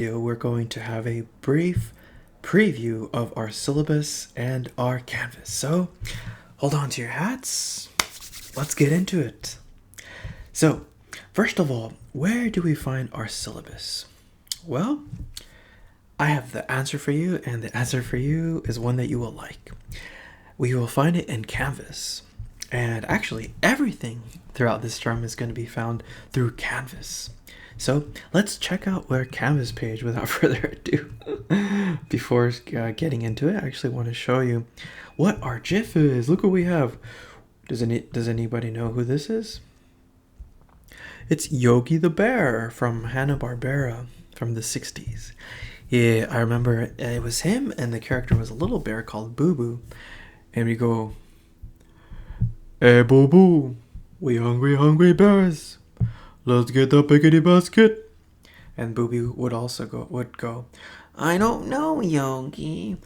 We're going to have a brief preview of our syllabus and our canvas. So hold on to your hats. Let's get into it. So first of all, where do we find our syllabus? Well, I have the answer for you, and the answer for you is one that you will like. We will find it in Canvas. And actually, everything throughout this term is going to be found through Canvas. So let's check out our Canvas page without further ado. Before getting into it, I actually want to show you what our GIF is. Look what we have. Does anybody know who this is? It's Yogi the Bear from Hanna-Barbera from the 60s. Yeah, I remember it was him, and the character was a little bear called Boo Boo. And we go, "Hey Boo Boo, we hungry bears. Let's get the pickety basket." And Boo Boo would go, "I don't know, Yogi."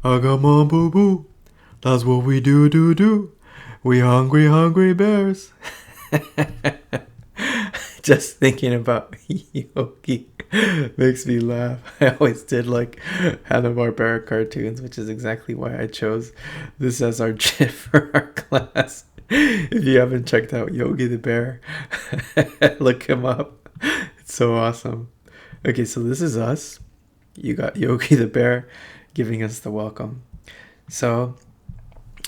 "I got Mom Boo Boo. That's what we do. We hungry bears." Just thinking about Yogi makes me laugh. I always did like Hanna-Barbera cartoons, which is exactly why I chose this as our GIF for our class. If you haven't checked out Yogi the Bear, look him up. It's so awesome. Okay, so this is us. You got Yogi the Bear giving us the welcome. So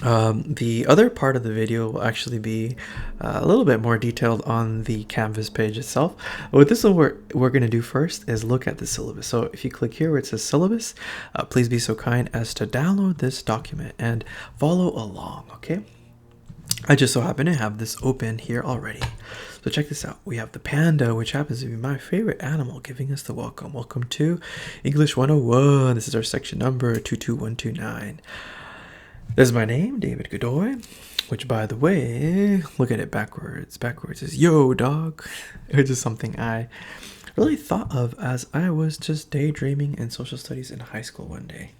the other part of the video will actually be a little bit more detailed on the Canvas page itself. What this is we're going to do first is look at the syllabus. So if you click here where it says syllabus, please be so kind as to download this document and follow along, okay? I just so happen to have this open here already. So check this out. We have the panda, which happens to be my favorite animal, giving us the welcome. Welcome to English 101. This is our section number 22129. This is my name, David Godoy, which, by the way, look at it backwards. Backwards is yo, dog, which is something I really thought of as I was just daydreaming in social studies in high school one day.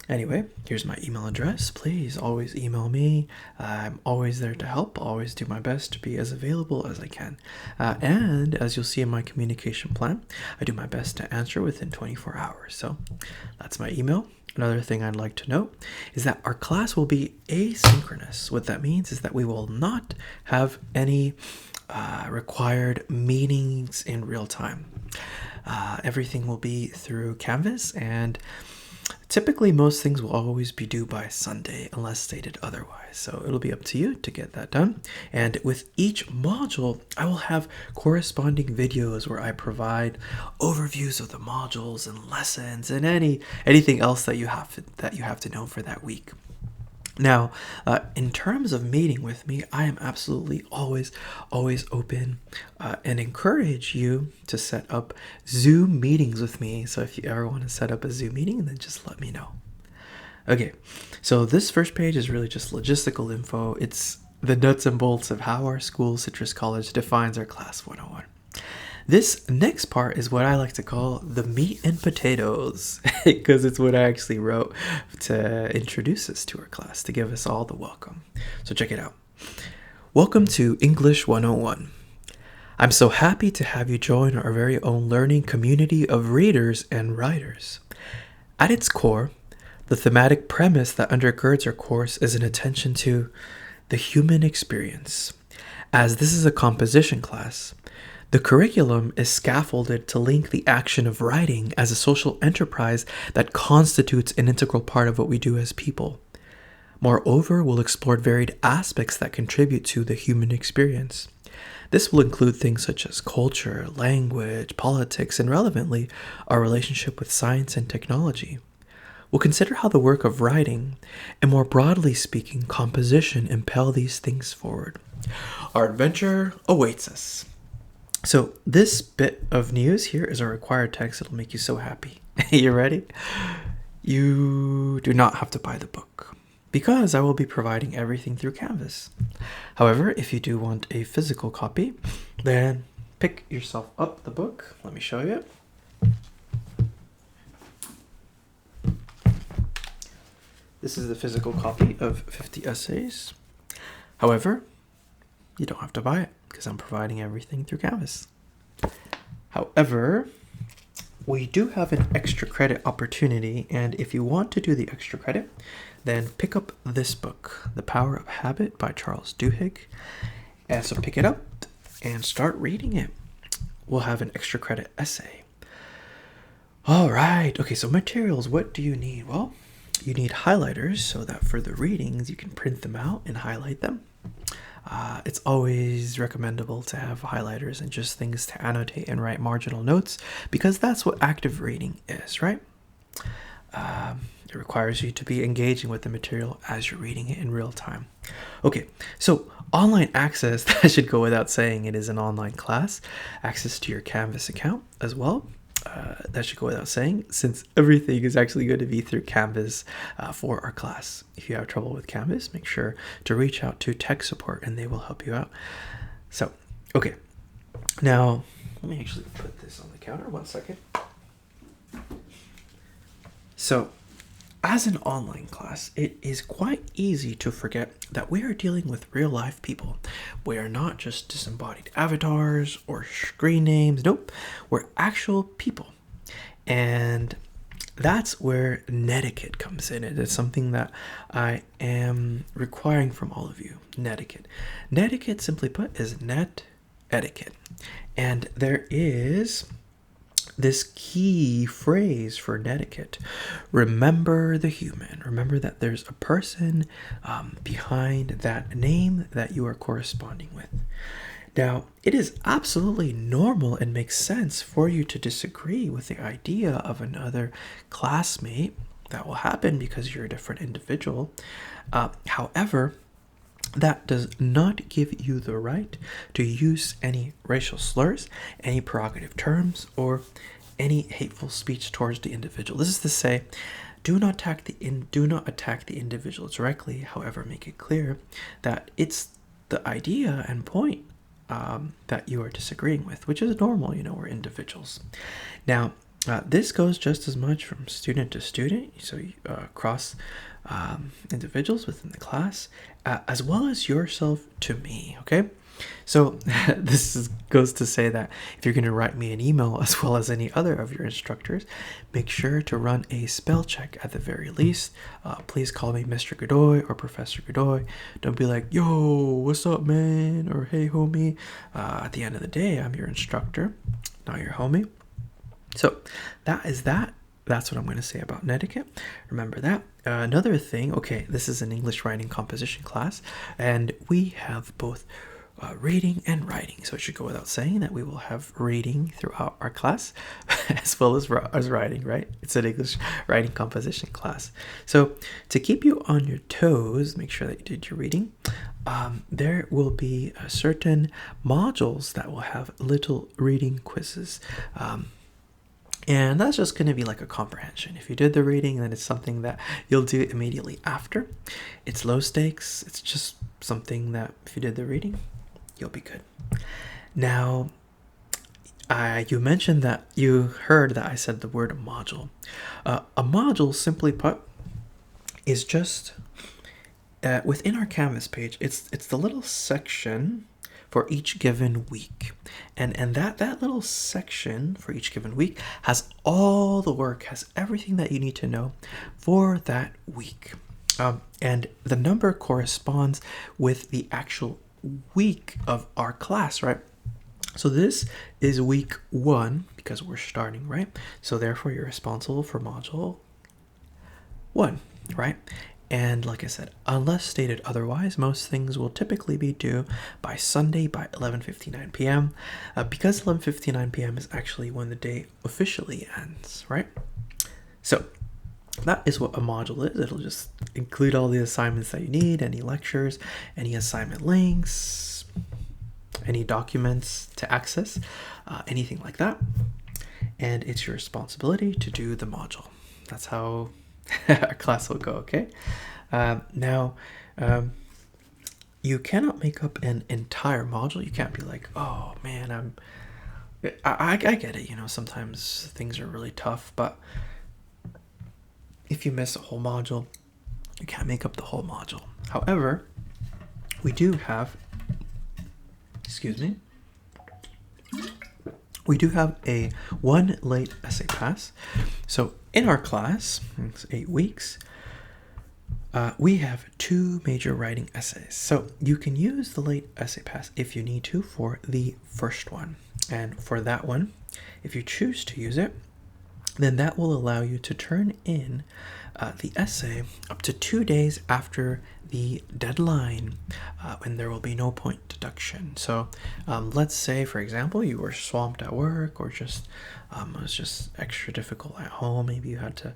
Anyway, here's my email address. Please always email me. I'm always there to help. Always do my best to be as available as I can. And as you'll see in my communication plan, I do my best to answer within 24 hours. So that's my email. Another thing I'd like to note is that our class will be asynchronous. What that means is that we will not have any required meetings in real time. Everything will be through Canvas, and typically most things will always be due by Sunday unless stated otherwise. So it'll be up to you to get that done. And with each module, I will have corresponding videos where I provide overviews of the modules and lessons and anything else that you have to know for that week. Now, in terms of meeting with me, I am absolutely always open and encourage you to set up Zoom meetings with me. So if you ever want to set up a Zoom meeting, then just let me know. Okay, so this first page is really just logistical info. It's the nuts and bolts of how our school, Citrus College, defines our Class 101. This next part is what I like to call the meat and potatoes, because it's what I actually wrote to introduce us to our class, to give us all the welcome. So check it out. Welcome to English 101. I'm so happy to have you join our very own learning community of readers and writers. At its core, the thematic premise that undergirds our course is an attention to the human experience. As this is a composition class, the curriculum is scaffolded to link the action of writing as a social enterprise that constitutes an integral part of what we do as people. Moreover, we'll explore varied aspects that contribute to the human experience. This will include things such as culture, language, politics, and relevantly, our relationship with science and technology. We'll consider how the work of writing, and more broadly speaking, composition, impel these things forward. Our adventure awaits us. So this bit of news here is a required text. It'll make you so happy. You ready? You do not have to buy the book because I will be providing everything through Canvas. However, if you do want a physical copy, then pick yourself up the book. Let me show you. This is the physical copy of 50 essays. However, you don't have to buy it because I'm providing everything through Canvas. However, we do have an extra credit opportunity, and if you want to do the extra credit, then pick up this book, The Power of Habit by Charles Duhigg. And so pick it up and start reading it. We'll have an extra credit essay. All right. Okay, so materials, what do you need? Well, you need highlighters so that for the readings, you can print them out and highlight them. It's always recommendable to have highlighters and just things to annotate and write marginal notes, because that's what active reading is, right? It requires you to be engaging with the material as you're reading it in real time. Okay, so online access, that should go without saying. It is an online class. Access to your Canvas account as well. That should go without saying, since everything is actually going to be through Canvas for our class. If you have trouble with Canvas, make sure to reach out to tech support and they will help you out. So, okay. Now, let me actually put this on the counter. 1 second. So, as an online class, it is quite easy to forget that we are dealing with real life people. We are not just disembodied avatars or screen names. Nope, we're actual people. And that's where netiquette comes in. It is something that I am requiring from all of you. Netiquette. Netiquette, simply put, is net etiquette. And there is this key phrase for netiquette: remember the human. Remember that there's a person behind that name that you are corresponding with. Now, it is absolutely normal and makes sense for you to disagree with the idea of another classmate. That will happen because you're a different individual. However, that does not give you the right to use any racial slurs, any prerogative terms, or any hateful speech towards the individual. This is to say, do not attack the individual directly. However, make it clear that it's the idea and point that you are disagreeing with, which is normal. We're individuals. Now, this goes just as much from student to student, so across individuals within the class, as well as yourself to me, okay? So goes to say that if you're going to write me an email, as well as any other of your instructors, make sure to run a spell check at the very least. Please call me Mr. Godoy or Professor Godoy. Don't be like, yo, what's up, man? Or hey, homie. At the end of the day, I'm your instructor, not your homie. So that is that. That's what I'm going to say about netiquette. Remember that. Another thing, okay, this is an English writing composition class, and we have both reading and writing. So it should go without saying that we will have reading throughout our class, as well as writing, right? It's an English writing composition class. So to keep you on your toes, make sure that you did your reading. There will be certain modules that will have little reading quizzes. And that's just going to be like a comprehension. If you did the reading, then it's something that you'll do immediately after. It's low stakes. It's just something that if you did the reading, you'll be good. Now, you mentioned that you heard that I said the word module. A module, simply put, is just within our Canvas page. It's the little section for each given week, and that little section for each given week has all the work, has everything that you need to know for that week, and the number corresponds with the actual week of our class, right? So this is week 1 because we're starting, right? So therefore you're responsible for module 1, right? And like I said, unless stated otherwise, most things will typically be due by Sunday by 11:59 p.m. Because 11:59 p.m. is actually when the day officially ends, right? So that is what a module is. It'll just include all the assignments that you need, any lectures, any assignment links, any documents to access, anything like that. And it's your responsibility to do the module. That's how our class will go, okay? Now, you cannot make up an entire module. You can't be like, oh man, I get it, sometimes things are really tough, but if you miss a whole module, you can't make up the whole module. However, we do have, we do have a one late essay pass. So in our class, it's 8 weeks, we have 2 major writing essays. So you can use the late essay pass if you need to for the first one. And for that one, if you choose to use it, then that will allow you to turn in the essay up to 2 days after the deadline, when there will be no point deduction. So let's say, for example, you were swamped at work, or just it was just extra difficult at home. Maybe you had to,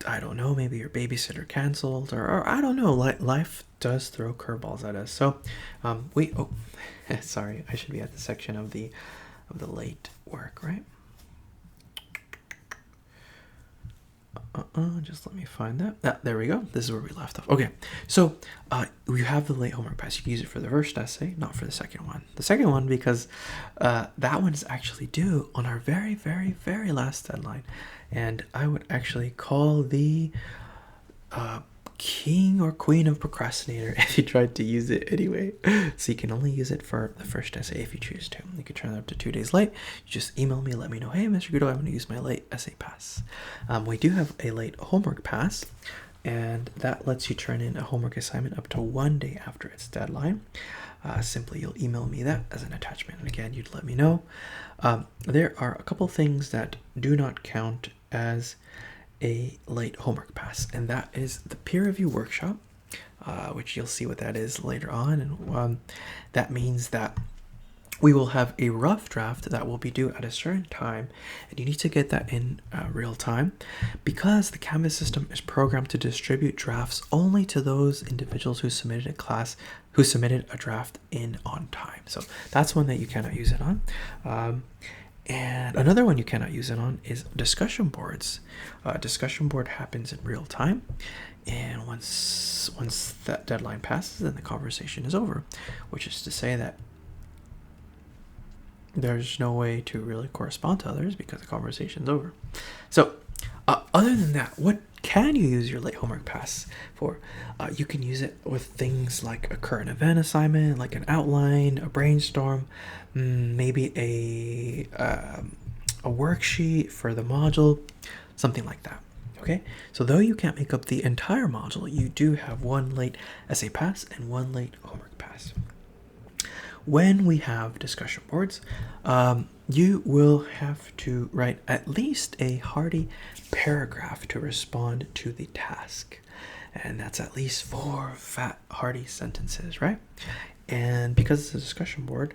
I don't know, maybe your babysitter canceled, or I don't know, life does throw curveballs at us. So sorry, I should be at the section of the late work, right? Just let me find that. There we go. This is where we left off. Okay, so you have the late homework pass. You can use it for the first essay, not for the second one. The second one, because that one is actually due on our very, very, very last deadline. And I would actually call the king or queen of procrastinator if you tried to use it anyway. So you can only use it for the first essay if you choose to. You can turn it up to 2 days late. You just email me, let me know, hey, Mr. Guido, I want to use my late essay pass. We do have a late homework pass, and that lets you turn in a homework assignment up to 1 day after its deadline. Simply, you'll email me that as an attachment. And again, you'd let me know. There are a couple things that do not count as a late homework pass, and that is the peer review workshop, which you'll see what that is later on. And that means that we will have a rough draft that will be due at a certain time, and you need to get that in real time, because the Canvas system is programmed to distribute drafts only to those individuals who submitted a draft in on time. So that's one that you cannot use it on. And another one you cannot use it on is discussion boards. Discussion board happens in real time, and once that deadline passes, then the conversation is over, which is to say that there's no way to really correspond to others because the conversation's over. So other than that, what can you use your late homework pass for? You can use it with things like a current event assignment, like an outline, a brainstorm, maybe a worksheet for the module, something like that. Okay, so though you can't make up the entire module, you do have one late essay pass and one late homework pass. When we have discussion boards, you will have to write at least a hearty paragraph to respond to the task. And that's at least 4 fat, hearty sentences, right? And because it's a discussion board,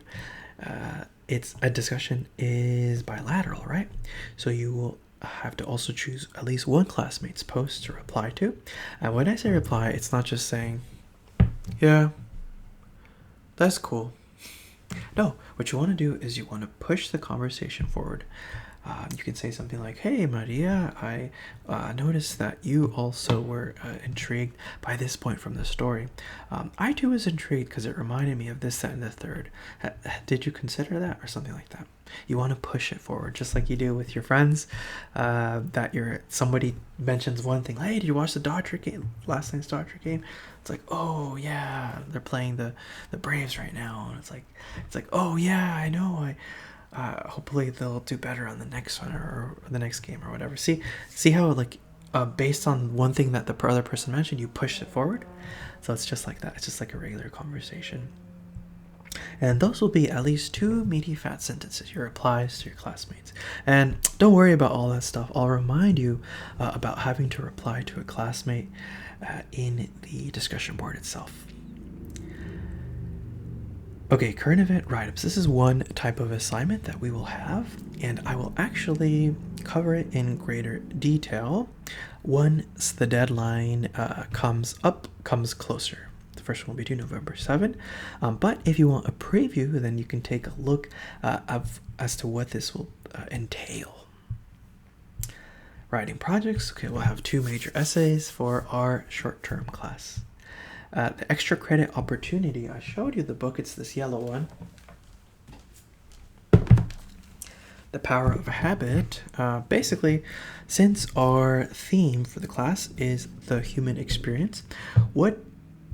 a discussion is bilateral, right? So you will have to also choose at least one classmate's post to reply to. And when I say reply, it's not just saying, yeah, that's cool. No, what you want to do is you want to push the conversation forward. You can say something like, hey, Maria, I noticed that you also were intrigued by this point from the story. I too was intrigued because it reminded me of this, that, and the third. Did you consider that? Or something like that. You want to push it forward, just like you do with your friends. Somebody mentions one thing, hey, did you watch the Dodger game, last night's Dodger game? It's like, oh yeah, they're playing the Braves right now. And it's like, oh yeah, I know. Hopefully they'll do better on the next one or the next game or whatever. See how based on one thing that the other person mentioned, you push it forward. So it's just like that. It's just like a regular conversation. And those will be at least 2 meaty fat sentences, your replies to your classmates. And don't worry about all that stuff. I'll remind you about having to reply to a classmate in the discussion board itself. Okay, current event write-ups. This is one type of assignment that we will have, and I will actually cover it in greater detail once the deadline comes closer. The first one will be due November 7. But if you want a preview, then you can take a look as to what this will entail. Writing projects. Okay, we'll have 2 major essays for our short-term class. The extra credit opportunity, I showed you the book, it's this yellow one. The Power of a Habit. Basically, since our theme for the class is the human experience, what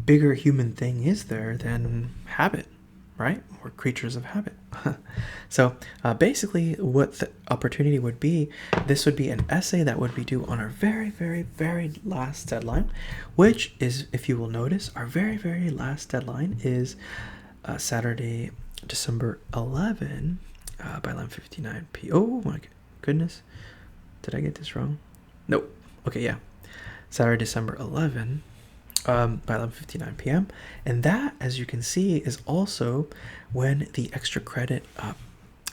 bigger human thing is there than habit, right? We're creatures of habit. So basically what the opportunity would be, this would be an essay that would be due on our very, very, very last deadline, which is, if you will notice, our very, very last deadline is Saturday, December 11 by 11:59 p. Oh my goodness. Did I get this wrong? Nope. Okay, yeah. Saturday, December 11 by 11:59 p.m. And that, as you can see, is also when the extra credit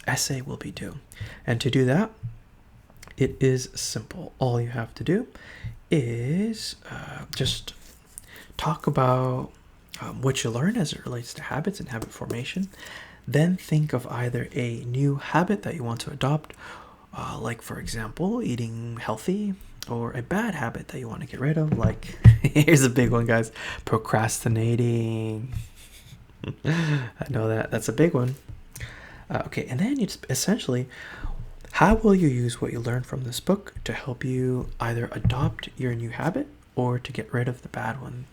essay will be due. And to do that, it is simple. All you have to do is just talk about what you learn as it relates to habits and habit formation. Then think of either a new habit that you want to adopt, like, for example, eating healthy, or a bad habit that you want to get rid of, like here's a big one, guys: procrastinating. I know that's a big one. Okay, and then it's essentially, how will you use what you learned from this book to help you either adopt your new habit or to get rid of the bad one?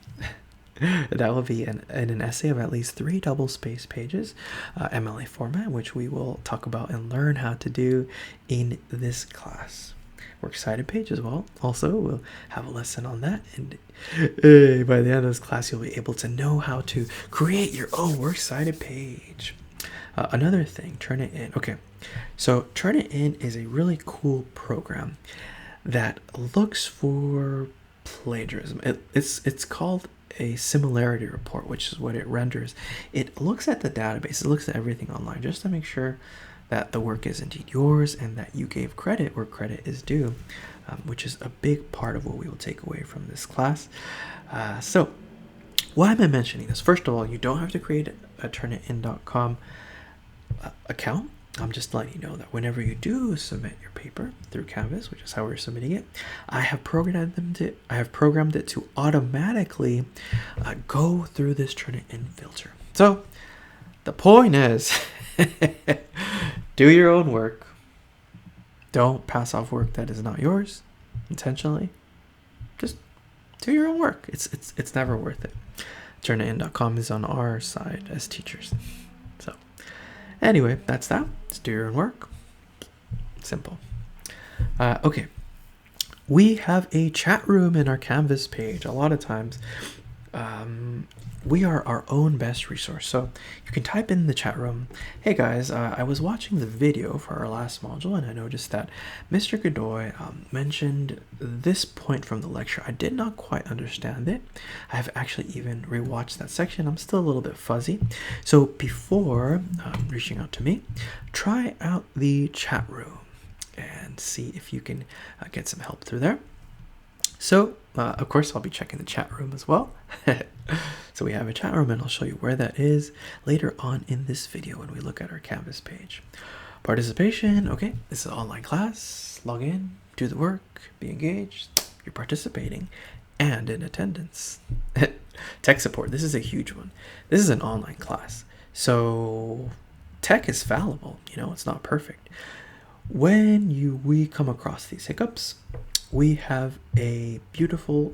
That will be an essay of at least 3 double-spaced pages, MLA format, which we will talk about and learn how to do in this class. Works cited page as well. Also, we'll have a lesson on that, and by the end of this class, you'll be able to know how to create your own works cited page. Another thing, Turnitin. Okay, so Turnitin is a really cool program that looks for plagiarism. It's called a similarity report, which is what it renders. It looks at the database. It looks at everything online just to make sure that the work is indeed yours and that you gave credit where credit is due, which is a big part of what we will take away from this class. So why am I mentioning this? First of all, you don't have to create a turnitin.com account. I'm just letting you know that whenever you do submit your paper through Canvas, which is how we're submitting it, I have programmed it to automatically go through this Turnitin filter. So the point is, do your own work. Don't pass off work that is not yours intentionally. Just do your own work. It's never worth it. Turnitin.com is on our side as teachers. So anyway, that's that. Just do your own work. Simple. Okay. We have a chat room in our Canvas page. A lot of times, we are our own best resource. So you can type in the chat room, "Hey guys, I was watching the video for our last module and I noticed that Mr. Godoy mentioned this point from the lecture. I did not quite understand it. I've actually even rewatched that section. I'm still a little bit fuzzy. So before reaching out to me, try out the chat room and see if you can get some help through there." So, of course, I'll be checking the chat room as well. So we have a chat room, and I'll show you where that is later on in this video when we look at our Canvas page. Participation. Okay, this is an online class. Log in, do the work, be engaged. You're participating and in attendance. Tech support. This is a huge one. This is an online class. So tech is fallible. You know, it's not perfect. When we come across these hiccups, we have a beautiful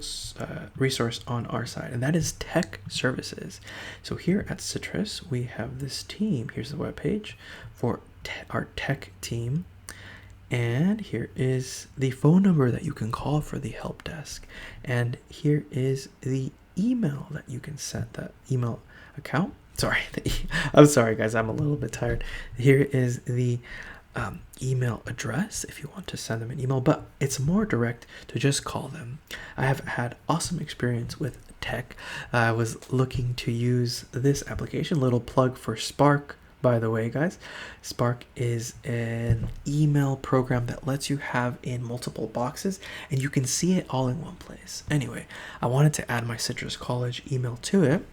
resource on our side, and that is tech services. So here at Citrus, we have this team. Here's the webpage for our tech team. And here is the phone number that you can call for the help desk. And here is the email that you can set, that email account. Sorry, I'm sorry, guys. I'm a little bit tired. Here is the email address if you want to send them an email, but it's more direct to just call them. I have had awesome experience with tech. I was looking to use this application. Little plug for Spark, by the way, guys. Spark is an email program that lets you have in multiple boxes and you can see it all in one place. Anyway, I wanted to add my Citrus College email to it,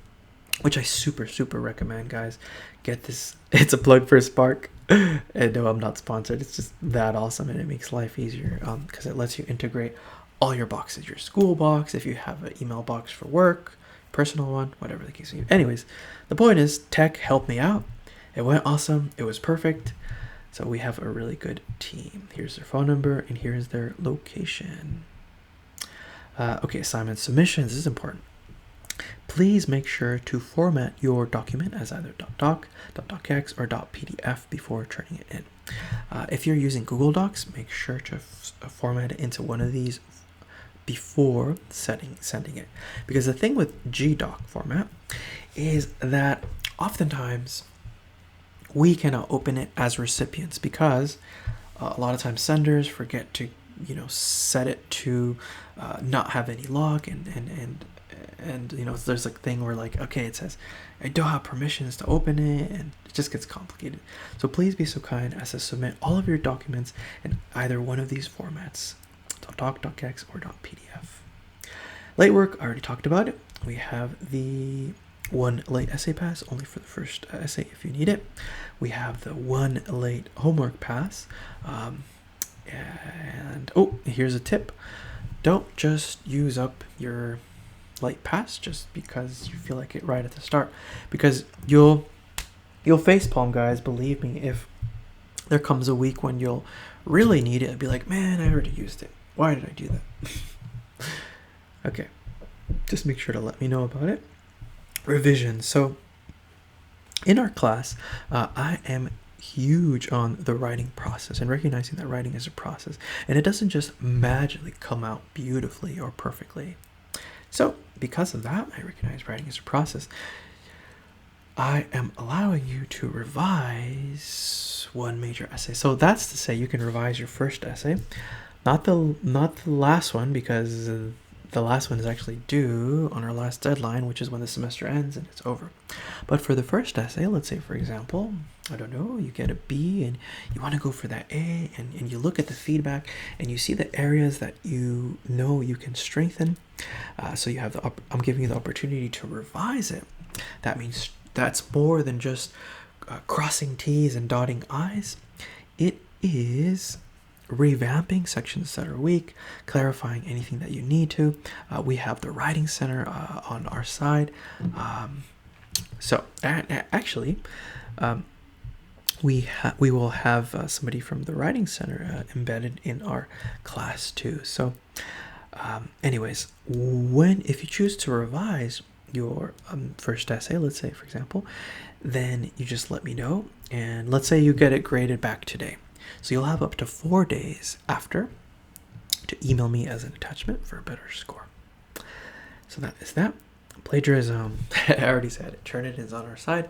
which I super recommend, guys. Get this. It's a plug for Spark. And no, I'm not sponsored. It's just that awesome, and it makes life easier because it lets you integrate all your boxes, your school box, if you have an email box for work, personal one, whatever the case may be. Anyways, the point is, tech helped me out. It went awesome. It was perfect. So we have a really good team. Here's their phone number, and here's their location. Okay, assignment submissions. This is important. Please make sure to format your document as either .doc, .docx, or .pdf before turning it in. If you're using Google Docs, make sure to format it into one of these before sending it. Because the thing with GDoc format is that oftentimes we cannot open it as recipients because a lot of times senders forget to set it to not have any log, and there's like thing where like, okay, it says I don't have permissions to open it, and it just gets complicated. So please be so kind as to submit all of your documents in either one of these formats, .doc, .docx, or .pdf. Late work, I already talked about it. We have the one late essay pass, only for the first essay if you need it. We have the one late homework pass. And here's a tip. Don't just use up your late pass just because you feel like it right at the start, because you'll facepalm, guys. Believe me, if there comes a week when you'll really need it and be like, man, I already used it. Why did I do that? Okay, just make sure to let me know about it. Revision. So in our class, I am huge on the writing process and recognizing that writing is a process, and it doesn't just magically come out beautifully or perfectly. So because of that, I recognize writing is a process. I am allowing you to revise one major essay. So that's to say you can revise your first essay, not the last one, because the last one is actually due on our last deadline, which is when the semester ends and it's over. But for the first essay, let's say, for example, I don't know, you get a B and you want to go for that A, and you look at the feedback and you see the areas that you know you can strengthen. So you have I'm giving you the opportunity to revise it. That means that's more than just crossing T's and dotting I's. It is revamping sections that are weak, clarifying anything that you need to. We have the writing center on our side. So actually, we will have somebody from the writing center embedded in our class too. So anyways, if you choose to revise your first essay, let's say, for example, then you just let me know, and let's say you get it graded back today. So you'll have up to 4 days after to email me as an attachment for a better score. So that is that. Plagiarism, I already said it. Turnitin is on our side.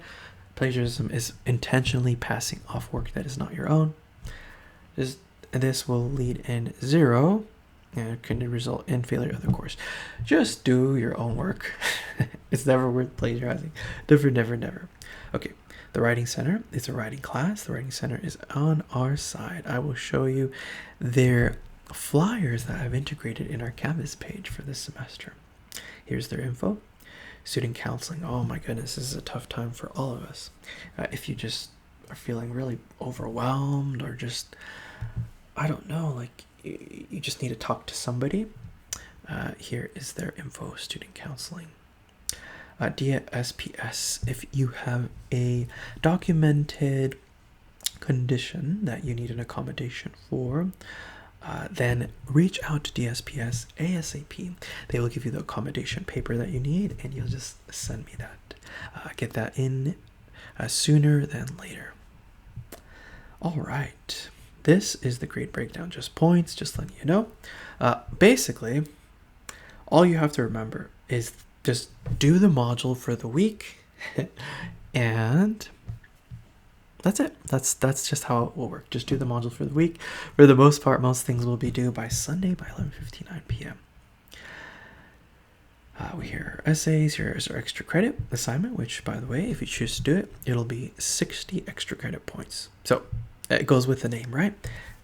Plagiarism is intentionally passing off work that is not your own. This will lead in 0 and can result in failure of the course. Just do your own work. It's never worth plagiarizing. Never. Okay. The Writing Center is a writing class. The Writing Center is on our side. I will show you their flyers that I've integrated in our Canvas page for this semester. Here's their info. Student counseling. Oh my goodness, this is a tough time for all of us. If you just are feeling really overwhelmed, or just, I don't know, like you just need to talk to somebody, here is their info. Student counseling. DSPS, if you have a documented condition that you need an accommodation for, then reach out to DSPS ASAP. They will give you the accommodation paper that you need, and you'll just send me that. Get that in sooner than later. All right. This is the grade breakdown, just points, just letting you know. Basically, all you have to remember is just do the module for the week, and that's it. That's just how it will work. Just do the module for the week. For the most part, most things will be due by Sunday by 11:59 p.m. We hear essays. Here is our extra credit assignment, which, by the way, if you choose to do it, it'll be 60 extra credit points. So it goes with the name, right?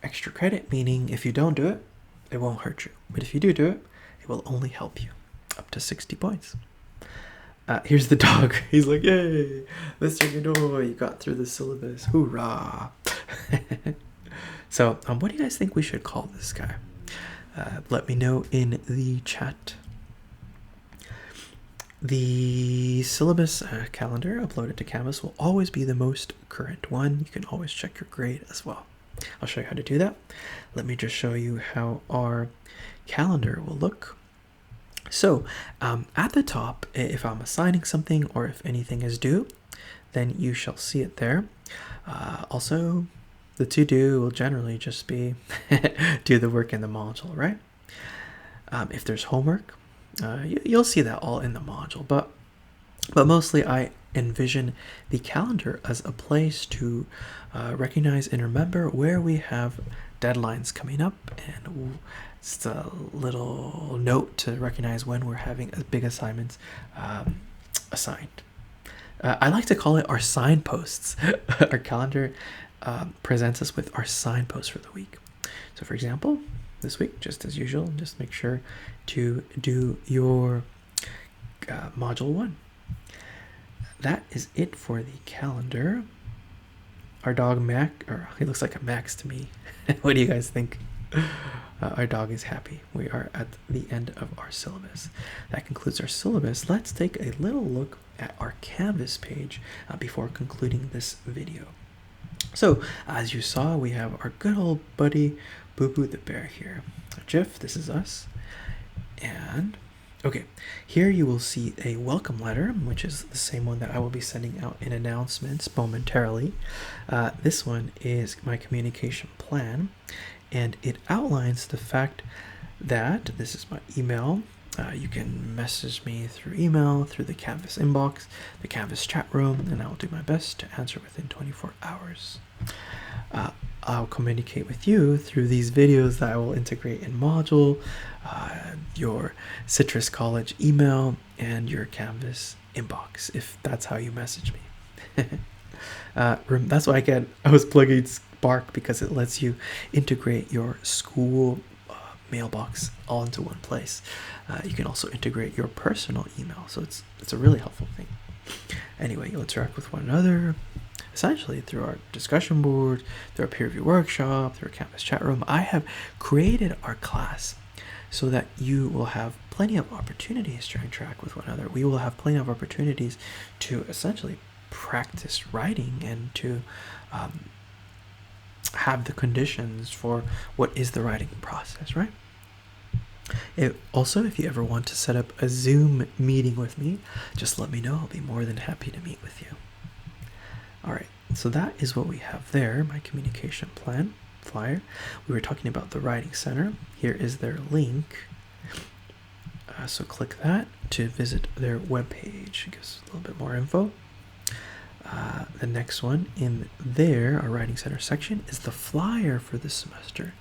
Extra credit, meaning if you don't do it, it won't hurt you. But if you do it, it will only help you. Up to 60 points. Here's the dog. He's like, yay, Mr. Gador, you got through the syllabus. Hoorah. So what do you guys think we should call this guy? Let me know in the chat. The syllabus calendar uploaded to Canvas will always be the most current one. You can always check your grade as well. I'll show you how to do that. Let me just show you how our calendar will look. So at the top, if I'm assigning something or if anything is due, then you shall see it there. Also, the to do will generally just be do the work in the module, right? If there's homework, you'll see that all in the module, but mostly I envision the calendar as a place to recognize and remember where we have deadlines coming up, and just a little note to recognize when we're having big assignments assigned. I like to call it our signposts. Our calendar presents us with our signposts for the week. So for example, this week, just as usual, just make sure to do your module 1. That is it for the calendar. Our dog Mac, or he looks like a Max to me. What do you guys think? Our dog is happy. We are at the end of our syllabus. That concludes our syllabus. Let's take a little look at our Canvas page before concluding this video. So, as you saw, we have our good old buddy Boo Boo the bear here. Jeff, this is us. And okay, here you will see a welcome letter, which is the same one that I will be sending out in announcements momentarily. This one is my communication plan, and it outlines the fact that this is my email. You can message me through email, through the Canvas inbox, the Canvas chat room, and I will do my best to answer within 24 hours. I'll communicate with you through these videos that I will integrate in module, your Citrus College email, and your Canvas inbox, if that's how you message me. That's why I was plugging Spark, because it lets you integrate your school mailbox all into one place. You can also integrate your personal email, so it's a really helpful thing. Anyway, you'll interact with one another essentially through our discussion board, through our peer review workshop, through our Canvas chat room. I have created our class so that you will have plenty of opportunities to interact with one another. We will have plenty of opportunities to essentially practice writing and to have the conditions for what is the writing process, right? Also, if you ever want to set up a Zoom meeting with me, just let me know. I'll be more than happy to meet with you. All right, so that is what we have there, my communication plan flyer. We were talking about the Writing Center. Here is their link. So click that to visit their webpage. It gives a little bit more info. The next one in there, our Writing Center section, is the flyer for this semester.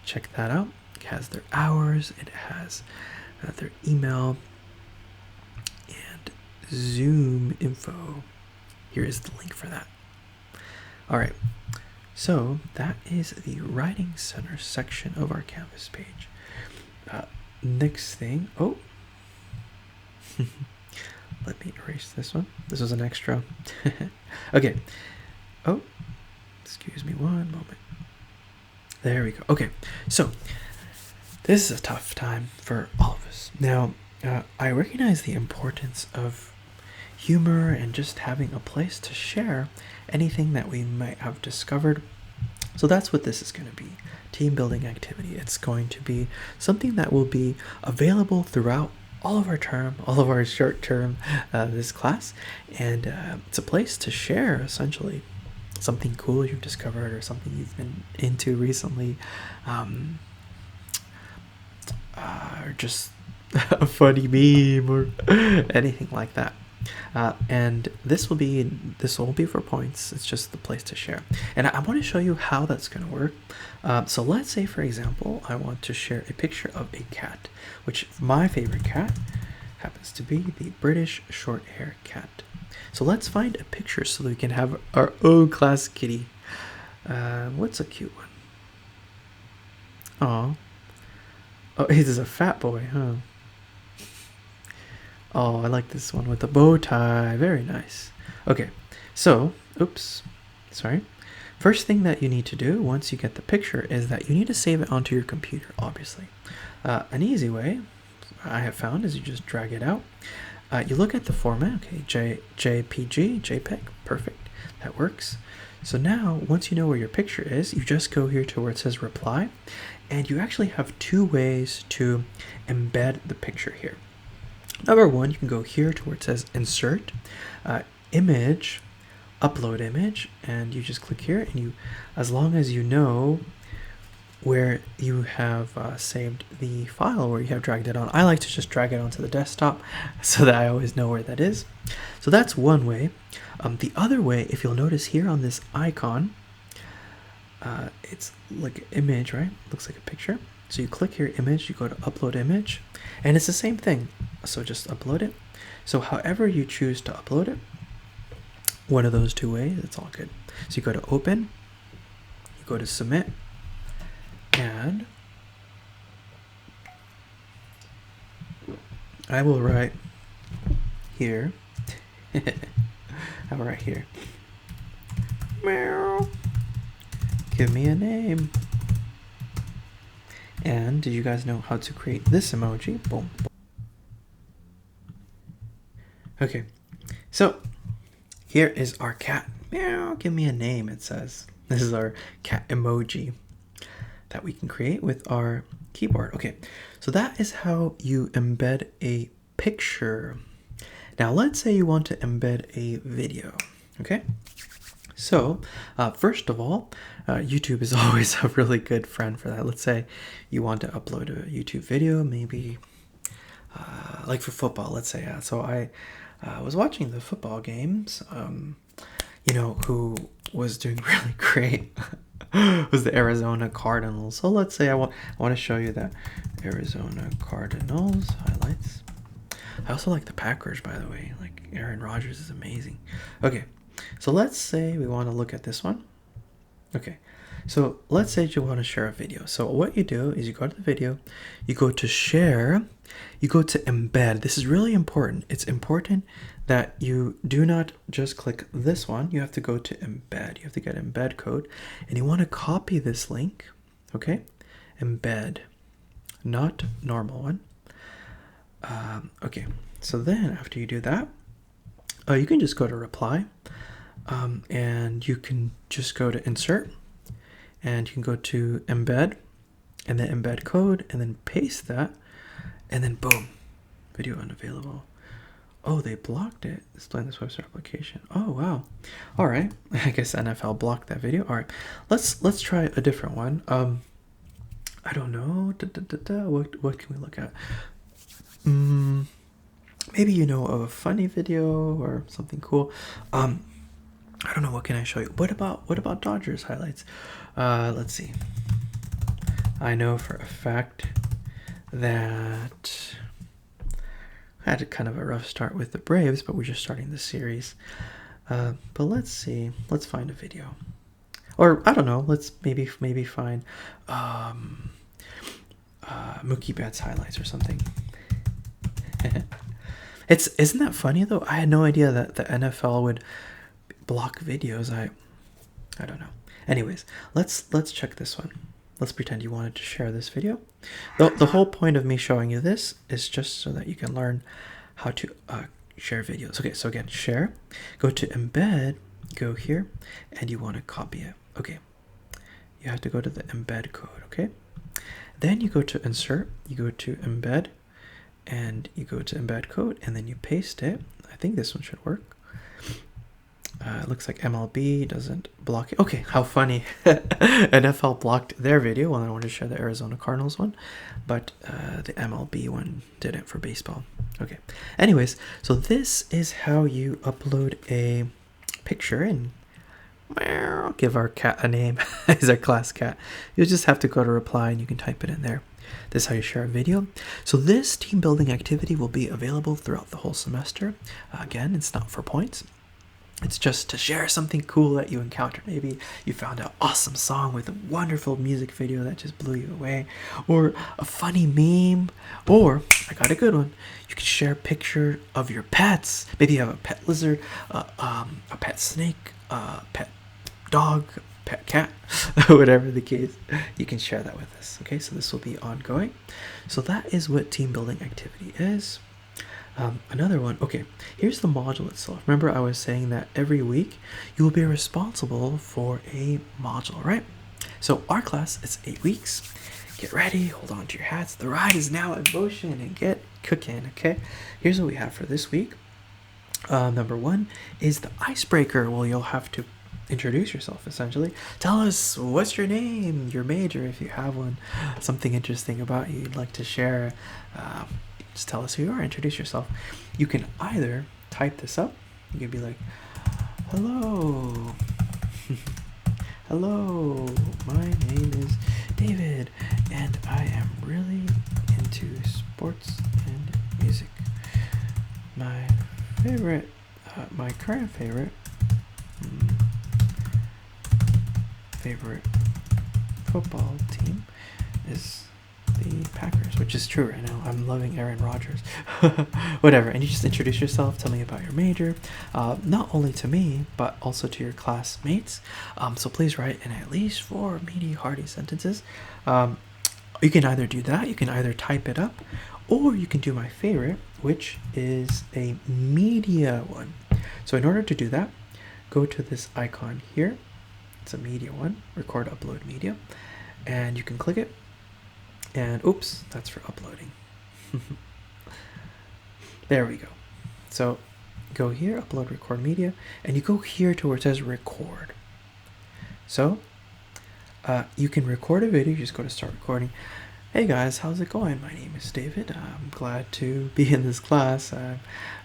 Check that out. It has their hours, it has their email, and Zoom info. Here is the link for that. All right, so that is the Writing Center section of our Canvas page. Next thing, let me erase this one. This was an extra. Okay. Oh, excuse me one moment. There we go. Okay, so this is a tough time for all of us. Now, I recognize the importance of humor and just having a place to share anything that we might have discovered. So that's what this is going to be. Team building activity. It's going to be something that will be available throughout all of our term, all of our short term, this class. And it's a place to share essentially something cool you've discovered or something you've been into recently. Or just a funny meme or anything like that. And this won't be for points. It's just the place to share. And I want to show you how that's going to work. So let's say, for example, I want to share a picture of a cat, which my favorite cat happens to be the British short-hair cat. So let's find a picture so that we can have our own class kitty. What's a cute one? Oh, he's a fat boy, huh? Oh, I like this one with the bow tie. Very nice. Okay, so, oops, sorry. First thing that you need to do once you get the picture is that you need to save it onto your computer, obviously. An easy way I have found is you just drag it out. You look at the format, okay, JPG, perfect, that works. So now, once you know where your picture is, you just go here to where it says reply, And you actually have two ways to embed the picture here. Number one, you can go here to where it says insert, image, upload image, and you just click here, and you, as long as you know where you have saved the file, where you have dragged it on. I like to just drag it onto the desktop so that I always know where that is. So that's one way. The other way, if you'll notice here on this icon, it's like an image, right? Looks like a picture. So you click here, image, you go to upload image, and it's the same thing. So just upload it. So however you choose to upload it, one of those two ways, it's all good. So you go to open, you go to submit, and I will write here. I will write here. Meow. Give me a name. And did you guys know how to create this emoji? Boom. Okay, so here is our cat. Meow, give me a name, it says. This is our cat emoji that we can create with our keyboard. Okay, so that is how you embed a picture. Now let's say you want to embed a video. Okay, so first of all, YouTube is always a really good friend for that. Let's say you want to upload a YouTube video, maybe like for football, let's say. So I was watching the football games. You know, who was doing really great was the Arizona Cardinals. So let's say I want to show you that Arizona Cardinals highlights. I also like the Packers, by the way. Like Aaron Rodgers is amazing. Okay, so let's say we want to look at this one. Okay, so let's say you want to share a video. So what you do is you go to the video, you go to share, you go to embed. This is really important. It's important that you do not just click this one. You have to go to embed. You have to get embed code, and you want to copy this link. Okay, embed, not normal one. Okay, so then after you do that, you can just go to reply, and you can just go to insert, and you can go to embed, and then embed code, and then paste that, and then boom, video unavailable. Oh, they blocked it. Displaying this website application. Oh wow. All right. I guess NFL blocked that video. All right. Let's try a different one. I don't know. What can we look at? Maybe you know of a funny video or something cool. I don't know. What can I show you? What about Dodgers highlights? Let's see. I know for a fact that I had kind of a rough start with the Braves, but we're just starting the series. But let's see. Let's find a video, or I don't know. Let's maybe find Mookie Betts highlights or something. Isn't that funny though? I had no idea that the NFL would block videos. I don't know. Anyways, let's check this one. Let's pretend you wanted to share this video. The whole point of me showing you this is just so that you can learn how to share videos. Okay, so again, share. Go to embed, go here, and you want to copy it. Okay, you have to go to the embed code, okay? Then you go to insert, you go to embed, and you go to embed code, and then you paste it. I think this one should work. It looks like MLB doesn't block it. Okay, how funny. NFL blocked their video when I wanted to share the Arizona Cardinals one, but the MLB one didn't for baseball. Okay, anyways, so this is how you upload a picture and give our cat a name. He's our class cat. You just have to go to reply and you can type it in there. This is how you share a video. So this team building activity will be available throughout the whole semester. Again, it's not for points. It's just to share something cool that you encountered. Maybe you found an awesome song with a wonderful music video that just blew you away, or a funny meme, or I got a good one. You can share a picture of your pets. Maybe you have a pet lizard, a pet snake, a pet dog, pet cat, whatever the case. You can share that with us. Okay, so this will be ongoing. So that is what team building activity is. Another one, okay, here's the module itself. Remember I was saying that every week you will be responsible for a module, right? So our class is 8 weeks, get ready, hold on to your hats. The ride is now in motion and get cooking, okay? Here's what we have for this week. Number 1 is the icebreaker. Well, you'll have to introduce yourself, essentially. Tell us what's your name, your major, if you have one, something interesting about you you'd like to share. Just tell us who you are, introduce yourself. You can either type this up. You can be like, hello. Hello, my name is David, and I am really into sports and music. My current favorite football team is the Packers, which is true right now. I'm loving Aaron Rodgers. Whatever, and you just introduce yourself, tell me about your major, not only to me, but also to your classmates. So please write in at least 4 meaty, hearty sentences. You can either do that, you can either type it up, or you can do my favorite, which is a media one. So in order to do that, go to this icon here. It's a media one, record, upload media, and you can click it. And oops, that's for uploading. There we go. So go here, upload, record media, and you go here to where it says record. So you can record a video. You just go to start recording. Hey guys, how's it going? My name is David. I'm glad to be in this class.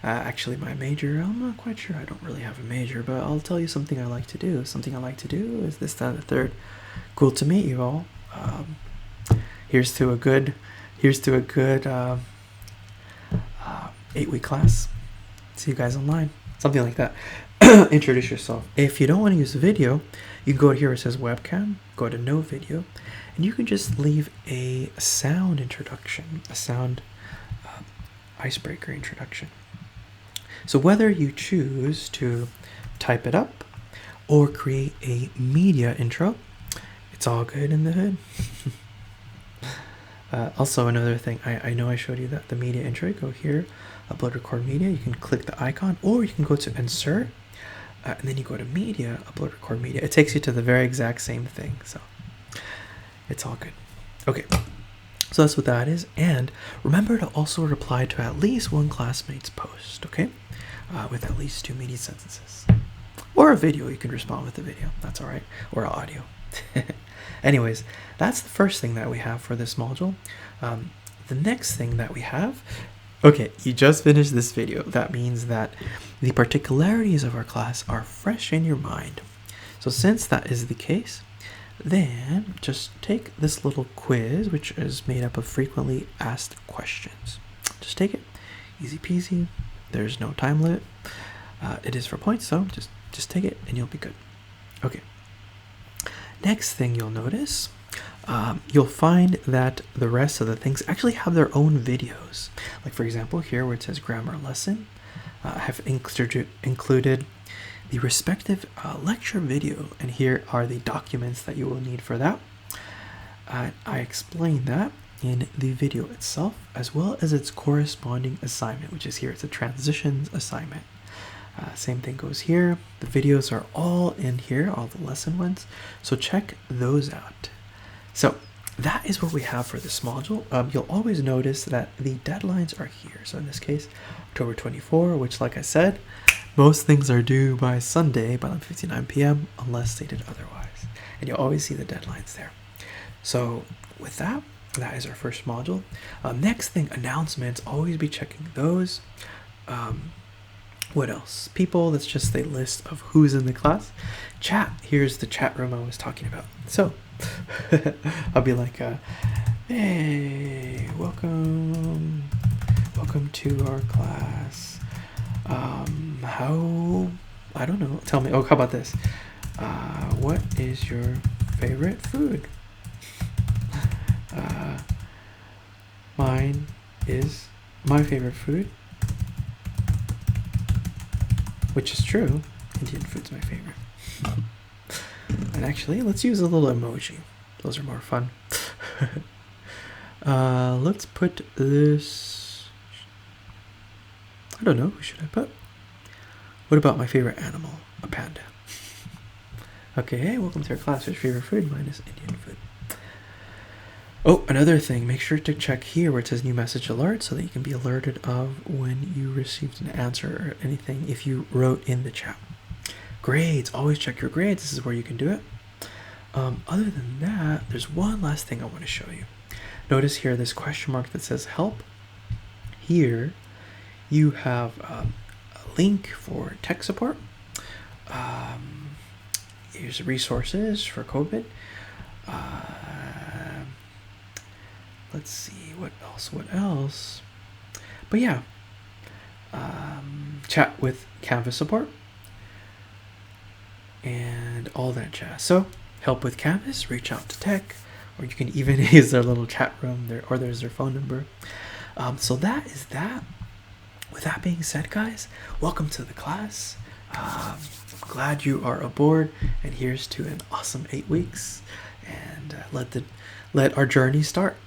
Actually, my major, I'm not quite sure. I don't really have a major, but I'll tell you something I like to do. Something I like to do is this, that, and the third. Cool to meet you all. Here's to a good 8-week class. See you guys online. Something like that. Introduce yourself. If you don't want to use a video, you can go here where it says webcam, go to no video, and you can just leave a sound introduction, a sound icebreaker introduction. So whether you choose to type it up or create a media intro, it's all good in the hood. Also, another thing, I know I showed you that the media intro. Go here, upload, record media. You can click the icon, or you can go to insert, and then you go to media, upload, record media. It takes you to the very exact same thing, so it's all good. Okay, so that's what that is. And remember to also reply to at least one classmate's post, okay? With at least 2 meaty sentences. Or a video, you can respond with a video. That's all right. Or audio. Anyways, that's the first thing that we have for this module. The next thing that we have, okay, you just finished this video. That means that the particularities of our class are fresh in your mind. So since that is the case, then just take this little quiz, which is made up of frequently asked questions. Just take it, easy peasy. There's no time limit. It is for points, so just take it and you'll be good. Okay. Next thing you'll notice, you'll find that the rest of the things actually have their own videos. Like for example, here where it says grammar lesson, have included the respective lecture video, and here are the documents that you will need for that. I explained that in the video itself, as well as its corresponding assignment, which is here. It's a transitions assignment. Same thing goes here. The videos are all in here, all the lesson ones, so check those out. So that is what we have for this module. You'll always notice that the deadlines are here. So in this case, October 24, which like I said, most things are due by Sunday by 11:59 p.m. unless stated otherwise. And you'll always see the deadlines there. So with that, that is our first module. Next thing, announcements. Always be checking those. What else? People, that's just a list of who's in the class. Chat, here's the chat room I was talking about. So I'll be like, hey, welcome to our class. I don't know, tell me, how about this? What is your favorite food? Mine is my favorite food, which is true. Indian food's my favorite. And actually, let's use a little emoji. Those are more fun. Let's put this, I don't know, who should I put? What about my favorite animal? A panda. Okay, hey, welcome to our class. What's your favorite food? Mine is Indian food. Oh, another thing, make sure to check here where it says new message alert so that you can be alerted of when you received an answer or anything if you wrote in the chat. Grades, always check your grades. This is where you can do it. Other than that, there's one last thing I want to show you. Notice here this question mark that says help. Here you have a link for tech support. Here's resources for COVID. Let's see what else. But yeah, chat with Canvas support and all that jazz. So help with Canvas, reach out to tech, or you can even use their little chat room there, or there's their phone number. So that is that. With that being said, guys, welcome to the class. Glad you are aboard, and here's to an awesome 8 weeks, and let our journey start.